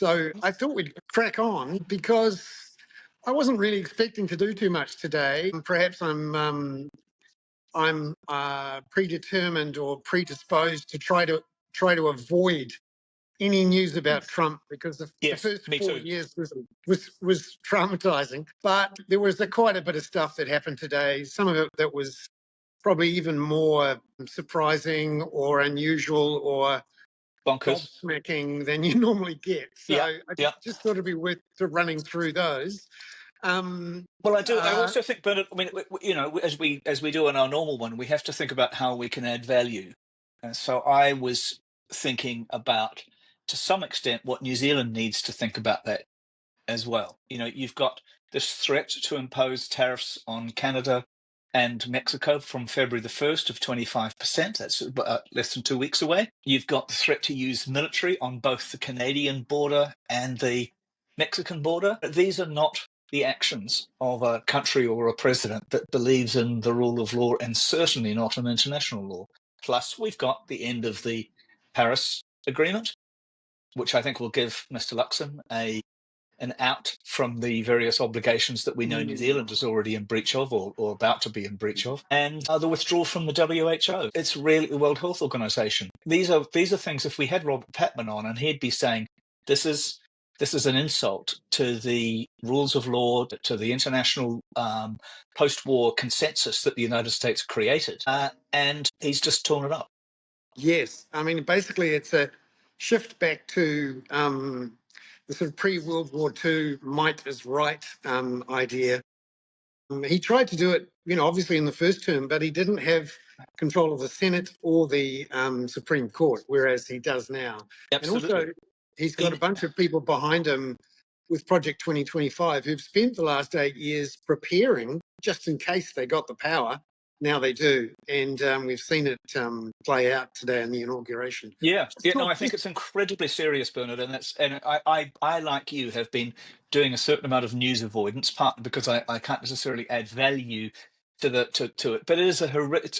So I thought we'd crack on because I wasn't really expecting to do too much today. Perhaps I'm predetermined or predisposed to try to avoid any news about Trump because the Yes, first me 4 too. years was traumatizing. But there was quite a bit of stuff that happened today. Some of it that was probably even more surprising or unusual or Bonkers. gobsmacking than you normally get. So Yeah, I yeah. just thought it'd be worth running through those. Well, I do. I Uh, also think, Bernard. I mean, as we do in our normal one, we have to think about how we can add value. And so I was thinking about, to some extent, what New Zealand needs to think about that as well. You've got this threat to impose tariffs on Canada and Mexico from February the 1st of 25%. That's less than 2 weeks away. You've got the threat to use military on both the Canadian border and the Mexican border. These are not the actions of a country or a president that believes in the rule of law, and certainly not in international law. Plus, we've got the end of the Paris Agreement, which I think will give Mr. Luxon an out from the various obligations that we know New Zealand is already in breach of, or about to be in breach of, and the withdrawal from the WHO. It's really the World Health Organization. These are things. If we had Robert Patman on, and he'd be saying this is an insult to the rules of law, to the international post-war consensus that the United States created, and he's just torn it up. yes, I mean basically it's a shift back to the sort of pre-World War II might is right idea. He tried to do it, obviously in the first term, but he didn't have control of the Senate or the Supreme Court, whereas he does now. Absolutely. And also, he's got a bunch of people behind him with Project 2025 who've spent the last 8 years preparing just in case they got the power. Now they do, and we've seen it play out today in the inauguration. Yeah. No, I think it's incredibly serious, Bernard, and I like you have been doing a certain amount of news avoidance, partly because I can't necessarily add value to it, but it is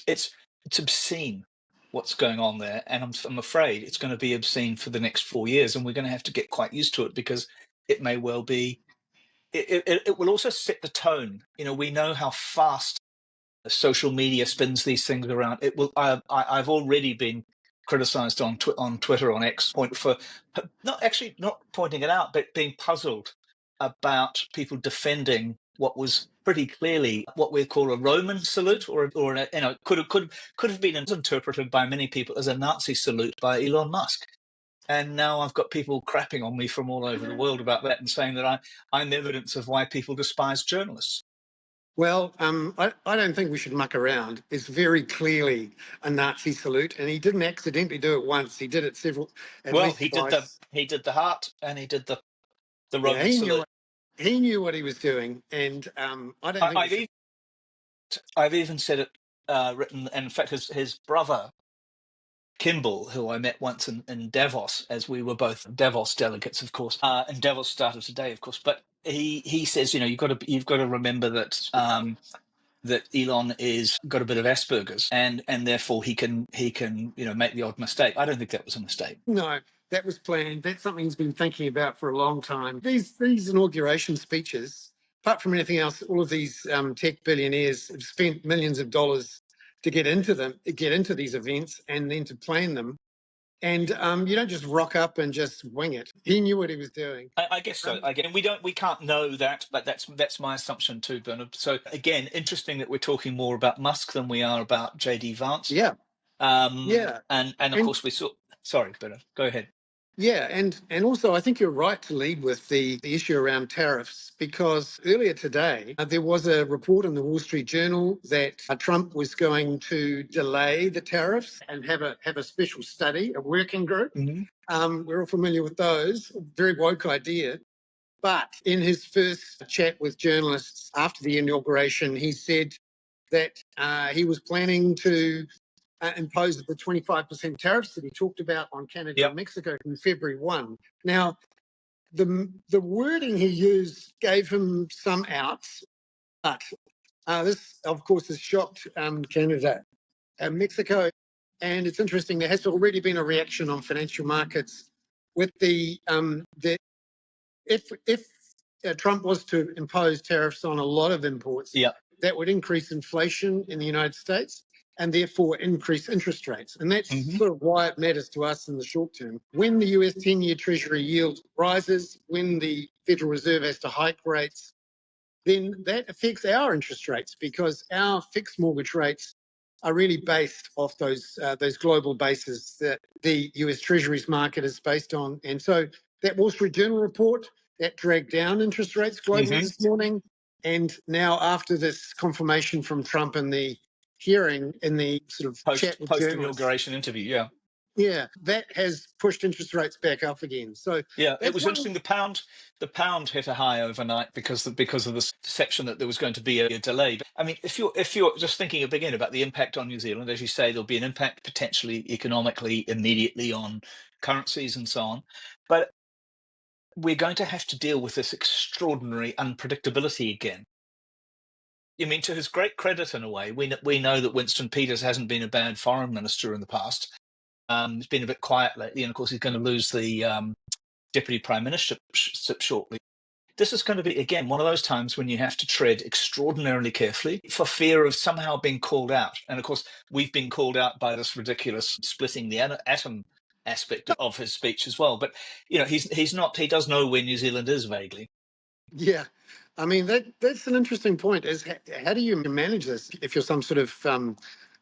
it's obscene what's going on there, and I'm afraid it's going to be obscene for the next 4 years, and we're going to have to get quite used to it because it may well be. It will also set the tone. We know how fast social media spins these things around. It will. I've already been criticized on Twitter, on X, for not pointing it out, but being puzzled about people defending what was pretty clearly what we call a Roman salute, or could have been interpreted by many people as a Nazi salute by Elon Musk. And now I've got people crapping on me from all over the world about that and saying that I'm evidence of why people despise journalists. Well, I don't think we should muck around. It's very clearly a Nazi salute, and he didn't accidentally do it once. He did it at Well, least twice. he did the heart, and he did the Yeah, Roman salute. he knew what he was doing, and I don't think I've even said it written, and in fact, his brother Kimball, who I met once in Davos, as we were both Davos delegates, of course, and Davos started today, of course. But he says, you've got to remember that that Elon is got a bit of Asperger's, and therefore he can make the odd mistake. I don't think that was a mistake. No, that was planned. That's something he's been thinking about for a long time. These inauguration speeches, apart from anything else, all of these tech billionaires have spent millions of dollars to get into these events and then to plan them. And you don't just rock up and just wing it. He knew what he was doing. I guess so. Again, we can't know that, but that's my assumption too, Bernard. So again, interesting that we're talking more about Musk than we are about JD Vance. Yeah. Yeah. And of course we saw. Sorry, Bernard. Go ahead. Yeah, and also I think you're right to lead with the issue around tariffs, because earlier today there was a report in the Wall Street Journal that Trump was going to delay the tariffs and have a special study, a working group. Mm-hmm. We're all familiar with those. Very woke idea. But in his first chat with journalists after the inauguration, he said that he was planning to impose the 25% tariffs that he talked about on Canada and Mexico from February 1. Now, the wording he used gave him some outs, but this, of course, has shocked Canada and Mexico. And it's interesting, there has already been a reaction on financial markets with the if Trump was to impose tariffs on a lot of imports, Yeah. that would increase inflation in the United States and therefore increase interest rates. And that's sort of why it matters to us in the short term. When the US 10-year Treasury yield rises, when the Federal Reserve has to hike rates, then that affects our interest rates because our fixed mortgage rates are really based off those global bases that the US Treasuries market is based on. And so that Wall Street Journal report that dragged down interest rates globally this morning. And now after this confirmation from Trump in the hearing, in the sort of chat with Post journalists, inauguration interview, yeah. yeah, that has pushed interest rates back up again. So yeah, it was one interesting. The pound hit a high overnight because of this perception that there was going to be a delay. But, I mean, if you're just thinking again about the impact on New Zealand, as you say, there'll be an impact potentially economically immediately on currencies and so on, but we're going to have to deal with this extraordinary unpredictability again. I mean, to his great credit, in a way, we know that Winston Peters hasn't been a bad foreign minister in the past. He's been a bit quiet lately, and of course, he's going to lose the deputy prime ministership shortly. This is going to be, again, one of those times when you have to tread extraordinarily carefully for fear of somehow being called out. And of course, we've been called out by this ridiculous splitting the atom aspect of his speech as well. But he's not. He does know where New Zealand is vaguely. Yeah. I mean, that's an interesting point. Is how do you manage this if you're some sort of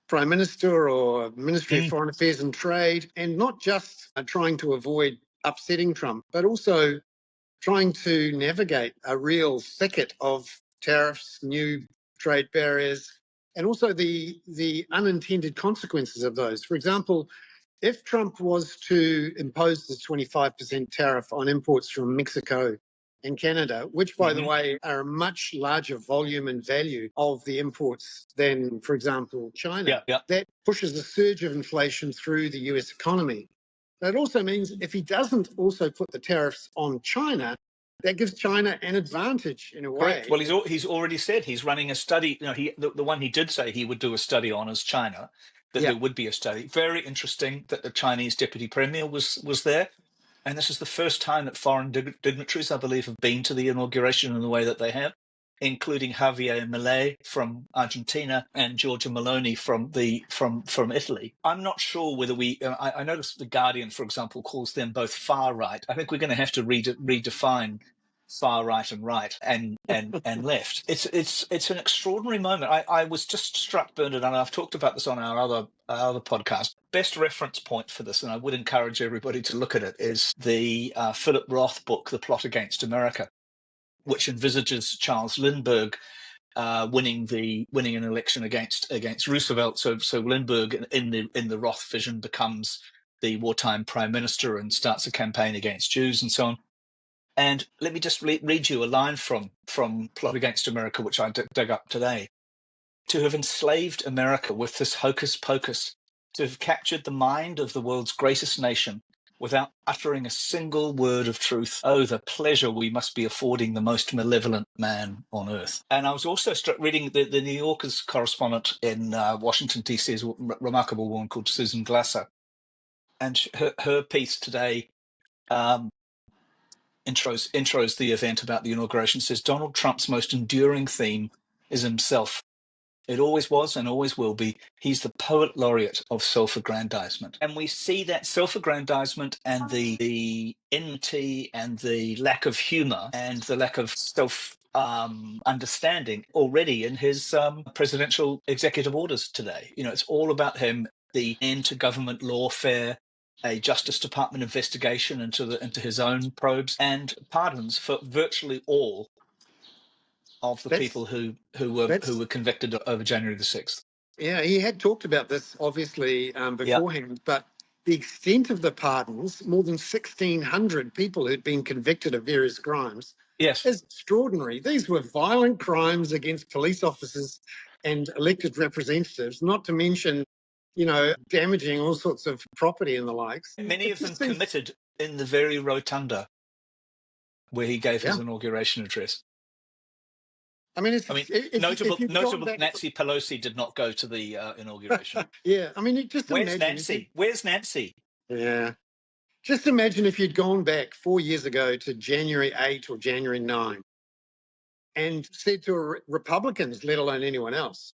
prime minister or Ministry of Foreign Affairs and Trade, and not just trying to avoid upsetting Trump, but also trying to navigate a real thicket of tariffs, new trade barriers, and also the unintended consequences of those. For example, if Trump was to impose the 25% tariff on imports from Mexico and Canada, which, by the way, are a much larger volume and value of the imports than, for example, China, that pushes a surge of inflation through the US economy. But it also means if he doesn't also put the tariffs on China, that gives China an advantage in a way. Correct. Well, he's already said he's running a study. The one he did say he would do a study on is China. That there would be a study. Very interesting that the Chinese deputy premier was there. And this is the first time that foreign dignitaries, I believe, have been to the inauguration in the way that they have, including Javier Milei from Argentina and Giorgia Meloni from Italy. I'm not sure whether I noticed the Guardian, for example, calls them both far right. I think we're going to have to redefine far right and right and left. It's an extraordinary moment. I was just struck, Bernard, and I've talked about this on our other podcast. Best reference point for this, and I would encourage everybody to look at it, is the Philip Roth book, The Plot Against America, which envisages Charles Lindbergh winning an election against Roosevelt. So Lindbergh in the Roth vision becomes the wartime prime minister and starts a campaign against Jews and so on. And let me just read you a line from Plot Against America, which I dug up today. To have enslaved America with this hocus pocus, to have captured the mind of the world's greatest nation without uttering a single word of truth. Oh, the pleasure we must be affording the most malevolent man on earth. And I was also struck reading the New Yorker's correspondent in Washington, D.C. is a remarkable woman called Susan Glasser. And her piece today intros the event about the inauguration, says Donald Trump's most enduring theme is himself. It always was and always will be. He's the poet laureate of self-aggrandizement. And we see that self-aggrandizement and the enmity and the lack of humor and the lack of understanding already in his presidential executive orders today. It's all about him, the end to government lawfare, a Justice Department investigation into his own probes, and pardons for virtually all of the people who were convicted over January the 6th. Yeah, he had talked about this obviously beforehand, but the extent of the pardons, more than 1,600 people who'd been convicted of various crimes, is extraordinary. These were violent crimes against police officers and elected representatives, not to mention, damaging all sorts of property and the likes. Many of them committed in the very rotunda where he gave his inauguration address. I mean, notable Nancy Pelosi did not go to the inauguration. Yeah, I mean, just Where's imagine. Nancy? Where's Nancy? Yeah. Just imagine if you'd gone back 4 years ago to January 8 or January 9 and said to Republicans, let alone anyone else,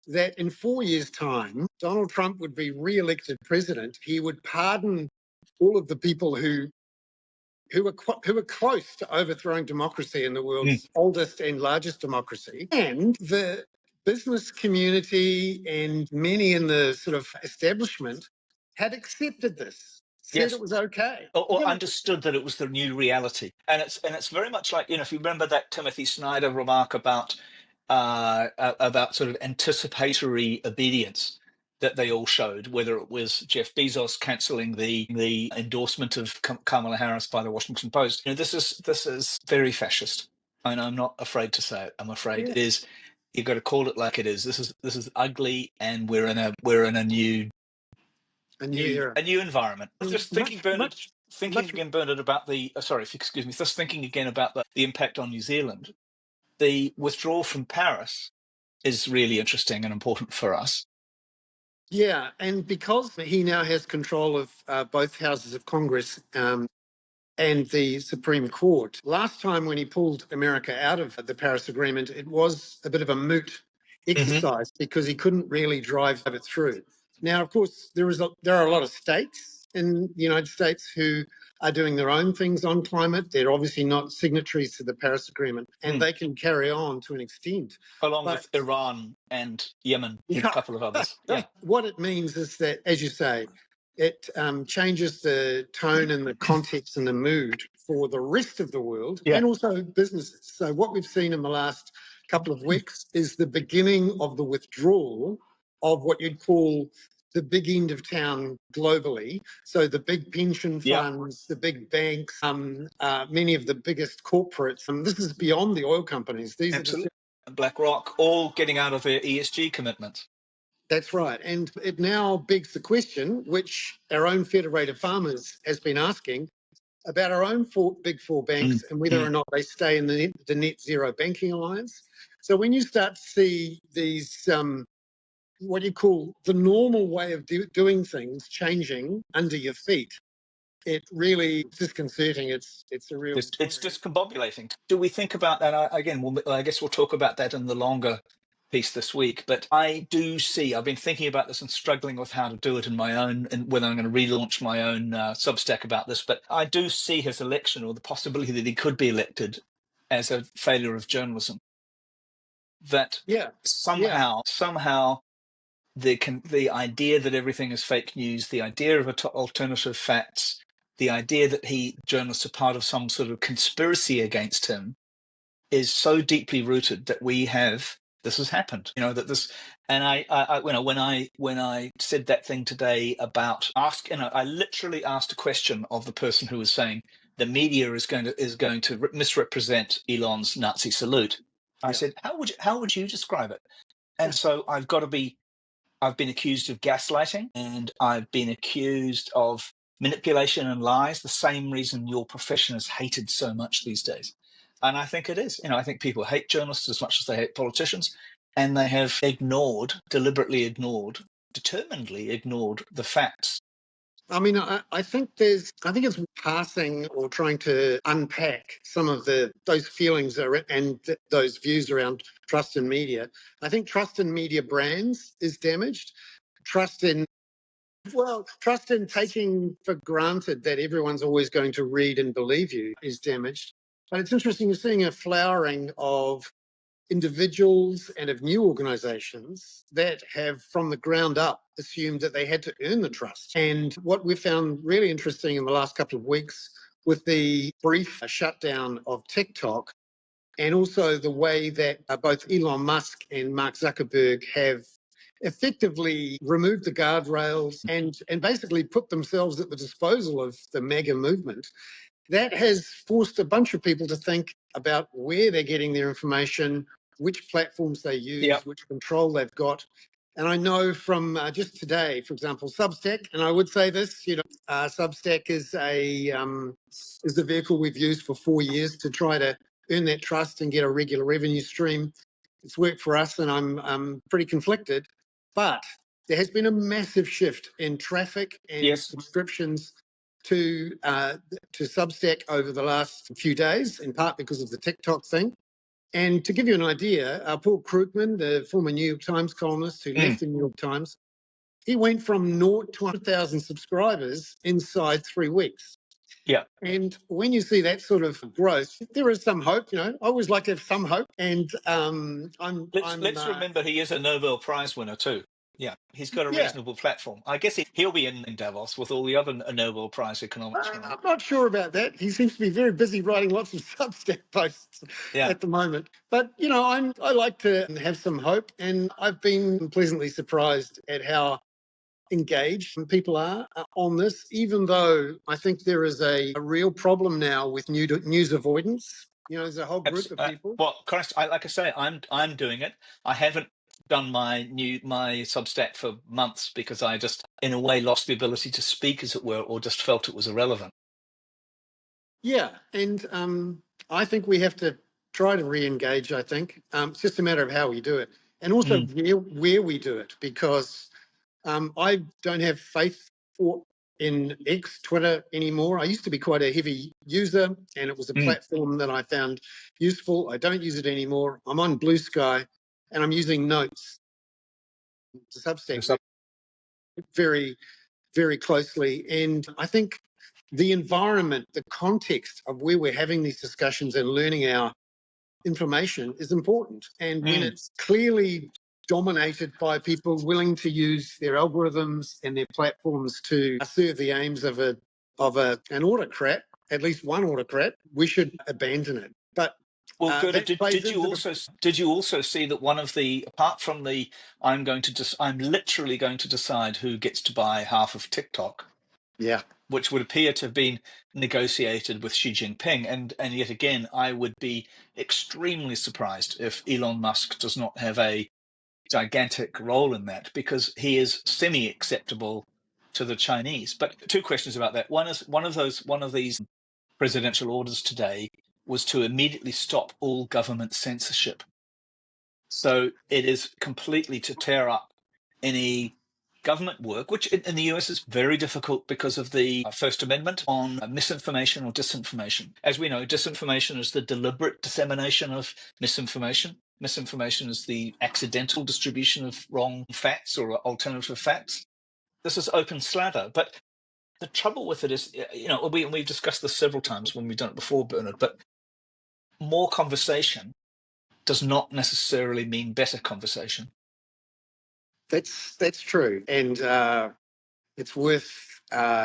that in 4 years' time, Donald Trump would be re-elected president. He would pardon all of the people who were close to overthrowing democracy in the world's oldest and largest democracy. And the business community and many in the sort of establishment had accepted this, said it was okay. Or understood that it was the new reality. And it's very much like, if you remember that Timothy Snyder remark about sort of anticipatory obedience that they all showed, whether it was Jeff Bezos cancelling the endorsement of Kamala Harris by the Washington Post. This is very fascist, and I'm not afraid to say it. I'm afraid it is. You've got to call it like it is. This is ugly, and we're in a new era, a new environment. Just thinking, Bernard, again, Bernard, about the excuse me. Just thinking again about the impact on New Zealand. The withdrawal from Paris is really interesting and important for us. Yeah, and because he now has control of both houses of Congress and the Supreme Court, last time when he pulled America out of the Paris Agreement, it was a bit of a moot exercise because he couldn't really drive it through. Now, of course, there are a lot of states in the United States who are doing their own things on climate. They're obviously not signatories to the Paris Agreement, and they can carry on to an extent. Along with Iran and Yemen and a couple of others. Yeah. What it means is that, as you say, it changes the tone and the context and the mood for the rest of the world and also businesses. So what we've seen in the last couple of weeks is the beginning of the withdrawal of what you'd call the big end of town globally. So the big pension funds, the big banks, many of the biggest corporates. This is beyond the oil companies. These Absolutely. BlackRock, all getting out of their ESG commitments. That's right. And it now begs the question, which our own Federated Farmers has been asking, about our own big four banks and whether or not they stay in the net zero banking alliance. So when you start to see these, what you call the normal way of doing things changing under your feet, it really is disconcerting. It's a real... It's discombobulating. Do we think about that? Again, I guess we'll talk about that in the longer piece this week. But I do see, I've been thinking about this and struggling with how to do it in my own, and whether I'm going to relaunch my own Substack about this. But I do see his election, or the possibility that he could be elected, as a failure of journalism. That somehow the idea that everything is fake news, the idea of alternative facts, the idea that journalists are part of some sort of conspiracy against him, is so deeply rooted that this has happened. And when I said that thing today about I literally asked a question of the person who was saying the media is going to misrepresent Elon's Nazi salute. I said, how would you describe it? And so I've been accused of gaslighting, and I've been accused of manipulation and lies, the same reason your profession is hated so much these days. And I think it is. I think people hate journalists as much as they hate politicians, and they have deliberately ignored, determinedly ignored the facts. I mean, I think it's passing or trying to unpack some of those feelings and those views around trust in media. I think trust in media brands is damaged. Trust in taking for granted that everyone's always going to read and believe you is damaged. But it's interesting, you're seeing a flowering of individuals and of new organizations that have from the ground up assumed that they had to earn the trust. And what we found really interesting in the last couple of weeks with the brief shutdown of TikTok, and also the way that both Elon Musk and Mark Zuckerberg have effectively removed the guardrails and basically put themselves at the disposal of the MAGA movement, that has forced a bunch of people to think about where they're getting their information, which platforms they use, which control they've got. And I know from just today, for example, Substack, and I would say this, Substack is a vehicle we've used for 4 years to try to earn that trust and get a regular revenue stream. It's worked for us, and I'm pretty conflicted. But there has been a massive shift in traffic and subscriptions to Substack over the last few days, in part because of the TikTok thing. And to give you an idea, Paul Krugman, the former New York Times columnist who left the New York Times, he went from 0 to 100,000 subscribers inside 3 weeks. Yeah. And when you see that sort of growth, there is some hope. I always like to have some hope. And let's remember he is a Nobel Prize winner too. Yeah, he's got a reasonable platform. I guess he'll be in Davos with all the other Nobel Prize economics winners. I'm not sure about that. He seems to be very busy writing lots of Substack posts at the moment. But, I like to have some hope. And I've been pleasantly surprised at how engaged people are on this, even though I think there is a real problem now with news avoidance. There's a whole group of people. Well, Christ, like I say, I'm doing it. I haven't done my Substack for months because I just, in a way, lost the ability to speak, as it were, or just felt it was irrelevant. Yeah, and I think we have to try to re-engage. I think it's just a matter of how we do it, and also where we do it, because I don't have faith in X, Twitter anymore. I used to be quite a heavy user, and it was a platform that I found useful. I don't use it anymore. I'm on Blue Sky, and I'm using Notes to Substack very, very closely. And I think the environment, the context of where we're having these discussions and learning our information is important. And when it's clearly dominated by people willing to use their algorithms and their platforms to serve the aims of an autocrat, at least one autocrat, we should abandon it. But well, Peter, did you also see that one of the, apart from the I'm literally going to decide who gets to buy half of TikTok, which would appear to have been negotiated with Xi Jinping, and yet again, I would be extremely surprised if Elon Musk does not have a gigantic role in that, because he is semi-acceptable to the Chinese. But two questions about that. One of these presidential orders today was to immediately stop all government censorship. So it is completely to tear up any government work, which in the US is very difficult because of the First Amendment on misinformation or disinformation. As we know, disinformation is the deliberate dissemination of misinformation. Misinformation is the accidental distribution of wrong facts or alternative facts. This is open slather. But the trouble with it is, we've discussed this several times when we've done it before, Bernard, but more conversation does not necessarily mean better conversation. That's true. And it's worth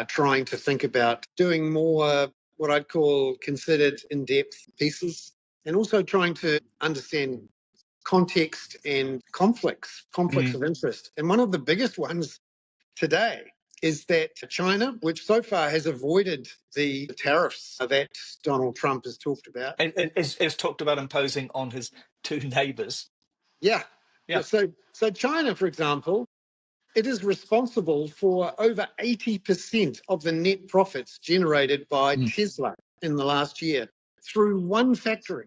trying to think about doing more what I'd call considered in-depth pieces, and also trying to understand context and conflicts of interest. And one of the biggest ones today is that China, which so far has avoided the tariffs that Donald Trump has talked about. And is talked about imposing on his two neighbors. Yeah. So China, for example, it is responsible for over 80% of the net profits generated by Tesla in the last year through one factory,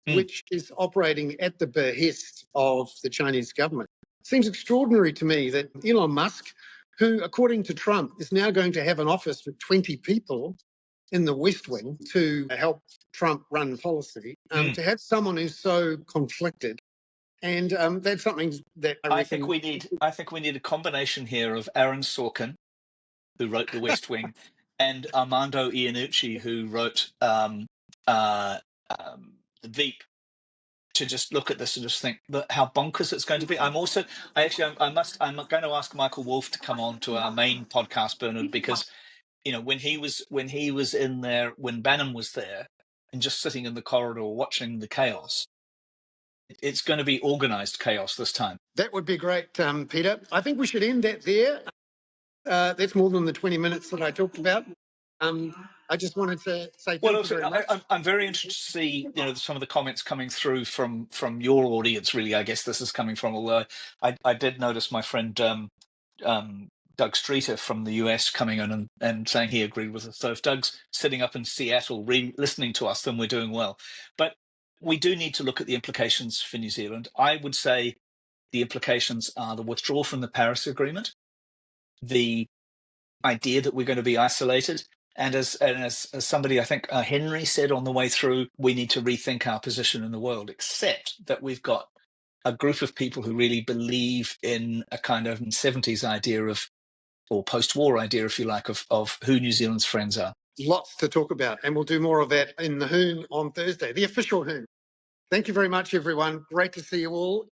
which is operating at the behest of the Chinese government. It seems extraordinary to me that Elon Musk, who, according to Trump, is now going to have an office with 20 people in the West Wing to help Trump run policy, to have someone who's so conflicted. And that's something that I think we need a combination here of Aaron Sorkin, who wrote The West Wing, and Armando Iannucci, who wrote The Veep, to just look at this and just think how bonkers it's going to be. I'm going to ask Michael Wolff to come on to our main podcast, Bernard, because when he was in there, when Bannon was there, and just sitting in the corridor watching the chaos. It's going to be organized chaos this time. That would be great, Peter. I think we should end that there. That's more than the 20 minutes that I talked about. I just wanted to say thank you very much. I'm very interested to see some of the comments coming through from your audience. Really, I guess this is coming from. Although I did notice my friend Doug Streeter from the US coming in and saying he agreed with us. So if Doug's sitting up in Seattle listening to us, then we're doing well. But we do need to look at the implications for New Zealand. I would say the implications are the withdrawal from the Paris Agreement, the idea that we're going to be isolated, And as somebody, I think Henry said on the way through, we need to rethink our position in the world, except that we've got a group of people who really believe in a kind of 70s idea of, or post-war idea, if you like, of who New Zealand's friends are. Lots to talk about, and we'll do more of that in the Hoon on Thursday, the official Hoon. Thank you very much, everyone. Great to see you all.